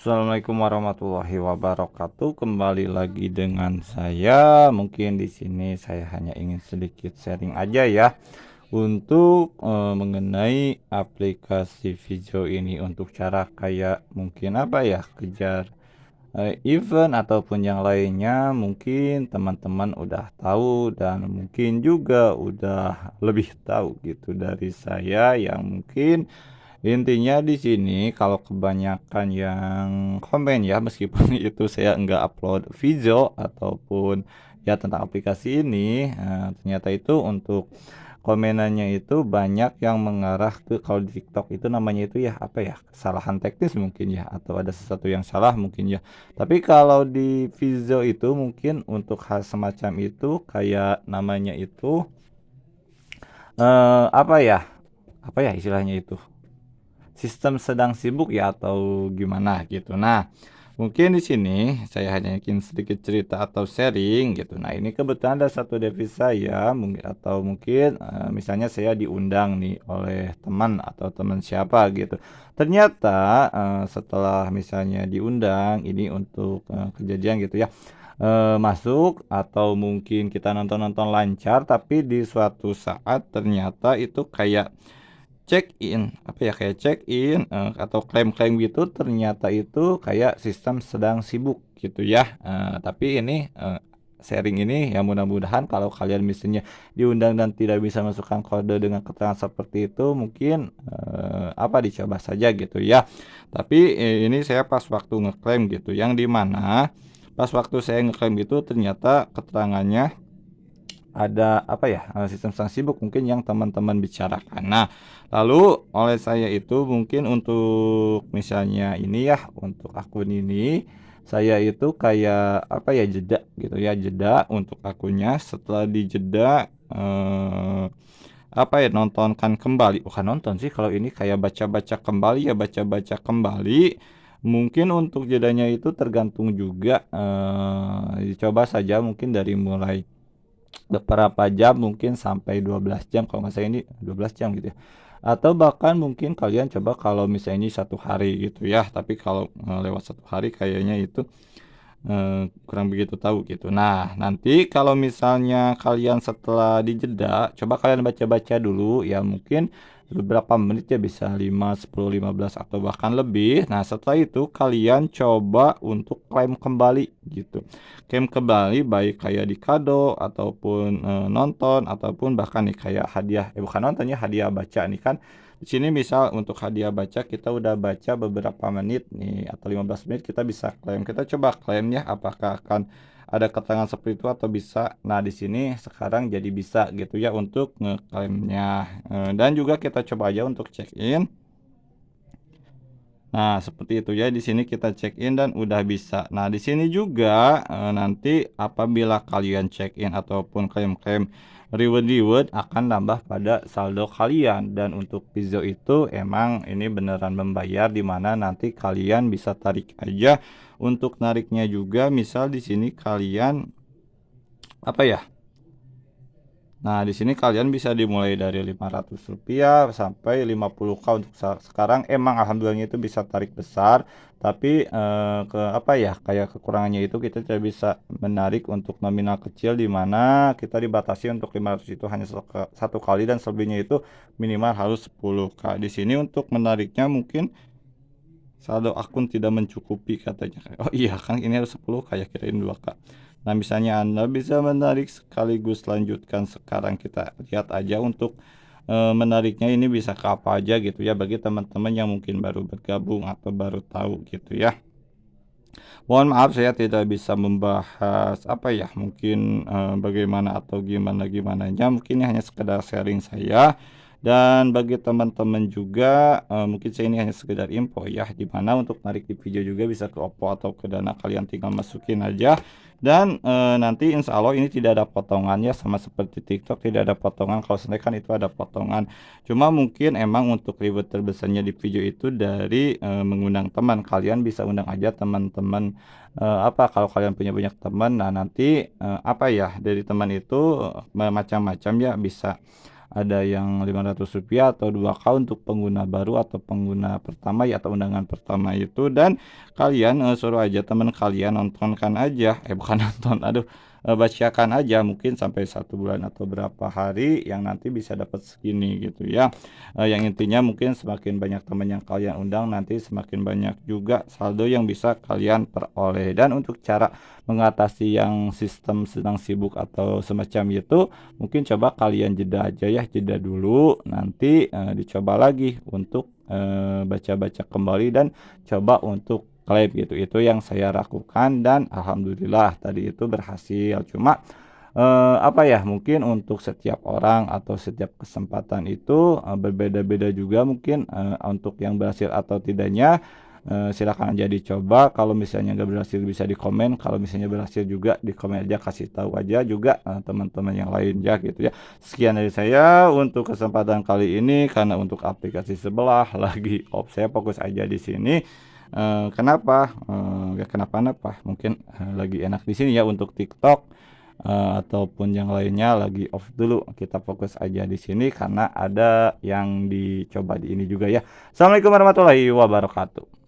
Assalamualaikum warahmatullahi wabarakatuh. Kembali lagi dengan saya. Mungkin di sini saya hanya ingin sedikit sharing aja ya untuk mengenai aplikasi video ini untuk cara kayak mungkin apa ya kejar event ataupun yang lainnya. Mungkin teman-teman udah tahu dan mungkin juga udah lebih tahu gitu dari saya yang mungkin intinya di sini kalau kebanyakan yang komen ya, meskipun itu saya enggak upload video ataupun ya tentang aplikasi ini, ternyata itu untuk komenannya itu banyak yang mengarah ke kalau di TikTok itu namanya itu ya, apa ya, kesalahan teknis mungkin ya, atau ada sesuatu yang salah mungkin ya. Tapi kalau di video itu mungkin untuk hal semacam itu kayak namanya itu, apa ya istilahnya itu? Sistem sedang sibuk ya atau gimana gitu. Nah, mungkin di sini saya hanya ingin sedikit cerita atau sharing gitu. Nah, ini kebetulan ada satu devisa saya mungkin atau mungkin misalnya saya diundang nih oleh teman atau teman siapa gitu. Ternyata setelah misalnya diundang ini untuk kejadian gitu ya. Masuk atau mungkin kita nonton-nonton lancar tapi di suatu saat ternyata itu kayak check-in, apa ya, kayak check-in, atau klaim-klaim gitu ternyata itu kayak sistem sedang sibuk gitu ya. Tapi ini, sharing ini ya mudah-mudahan kalau kalian misalnya diundang dan tidak bisa masukkan kode dengan keterangan seperti itu mungkin, dicoba saja gitu ya. Tapi, ini saya pas waktu ngeklaim gitu, yang di mana pas waktu saya ngeklaim itu ternyata keterangannya ada apa ya, sistem sang sibuk mungkin yang teman-teman bicarakan. Nah, lalu oleh saya itu mungkin untuk misalnya ini ya, untuk akun ini, saya itu kayak apa ya, jeda gitu ya, jeda untuk akunnya setelah dijeda, nontonkan kembali, bukan nonton sih kalau ini kayak baca-baca kembali ya, baca-baca kembali. Mungkin untuk jedanya itu tergantung juga, dicoba saja mungkin dari mulai beberapa jam mungkin sampai 12 jam kalau nggak salah ini 12 jam gitu ya. Atau bahkan mungkin kalian coba kalau misalnya ini 1 hari gitu ya, tapi kalau, lewat 1 hari kayaknya itu, kurang begitu tahu gitu. Nah, nanti kalau misalnya kalian setelah dijeda, coba kalian baca-baca dulu ya mungkin beberapa menit ya bisa 5, 10, 15 atau bahkan lebih. Nah, setelah itu kalian coba untuk klaim kembali gitu. Klaim kembali baik kayak di kado ataupun, nonton ataupun bahkan nih kayak hadiah bukan nonton ya, hadiah baca nih kan. Di sini misal untuk hadiah baca kita udah baca beberapa menit nih atau 15 menit kita bisa klaim. Kita coba klaim ya apakah akan ada keterangan seperti itu atau bisa. Nah, di sini sekarang jadi bisa gitu ya untuk ngeklaimnya, dan juga kita coba aja untuk check in. Nah, seperti itu ya, di sini kita check in dan udah bisa. Nah, di sini juga, nanti apabila kalian check in ataupun klaim-klaim reward-reward akan nambah pada saldo kalian. Dan untuk Pizzo itu emang ini beneran membayar, di mana nanti kalian bisa tarik aja. Untuk nariknya juga misal di sini kalian, apa ya, nah, di sini kalian bisa dimulai dari Rp500 sampai 50K untuk sekarang emang alhamdulillahnya itu bisa tarik besar, tapi ke apa ya, kayak kekurangannya itu kita tidak bisa menarik untuk nominal kecil di mana kita dibatasi untuk 500 itu hanya satu kali dan selebihnya itu minimal harus 10K. Di sini untuk menariknya mungkin saldo akun tidak mencukupi katanya. Oh iya kan ini harus 10 kayak kirain 2K. Nah, misalnya Anda bisa menarik sekaligus lanjutkan sekarang kita lihat aja untuk menariknya ini bisa ke apa aja gitu ya bagi teman-teman yang mungkin baru bergabung atau baru tahu gitu ya. Mohon maaf saya tidak bisa membahas apa ya mungkin bagaimana atau gimana-gimananya, mungkin ini hanya sekedar sharing saya. Dan bagi teman-teman juga, mungkin saya ini hanya sekedar info ya, di mana untuk narik di video juga bisa ke OPPO atau ke Dana, kalian tinggal masukin aja. Dan, nanti insya Allah ini tidak ada potongannya sama seperti TikTok, tidak ada potongan, kalau Snake kan itu ada potongan. Cuma mungkin emang untuk reward terbesarnya di video itu dari, mengundang teman, kalian bisa undang aja teman-teman, kalau kalian punya banyak teman, nah nanti, dari teman itu, macam-macam ya bisa ada yang Rp500 atau 2K untuk pengguna baru atau pengguna pertama ya, atau undangan pertama itu. Dan kalian, suruh aja teman kalian nontonkan aja, bukan nonton, aduh, bacakan aja mungkin sampai 1 bulan atau berapa hari yang nanti bisa dapat segini gitu ya. Yang intinya mungkin semakin banyak teman yang kalian undang, nanti semakin banyak juga saldo yang bisa kalian peroleh. Dan untuk cara mengatasi yang sistem sedang sibuk atau semacam itu, mungkin coba kalian jeda aja ya, jeda dulu, nanti, dicoba lagi untuk, baca-baca kembali dan coba untuk klaim gitu. Itu yang saya lakukan dan alhamdulillah tadi itu berhasil. Cuma, apa ya, mungkin untuk setiap orang atau setiap kesempatan itu, berbeda-beda juga mungkin, untuk yang berhasil atau tidaknya, silakan aja dicoba. Kalau misalnya nggak berhasil bisa dikomen, kalau misalnya berhasil juga dikomen aja, kasih tahu aja juga, teman-teman yang lain ya gitu ya. Sekian dari saya untuk kesempatan kali ini, karena untuk aplikasi sebelah lagi off, saya fokus aja di sini. Kenapa? Nggak kenapa-napa, mungkin, lagi enak di sini ya untuk TikTok, ataupun yang lainnya lagi off dulu. Kita fokus aja di sini karena ada yang dicoba di ini juga ya. Assalamualaikum warahmatullahi wabarakatuh.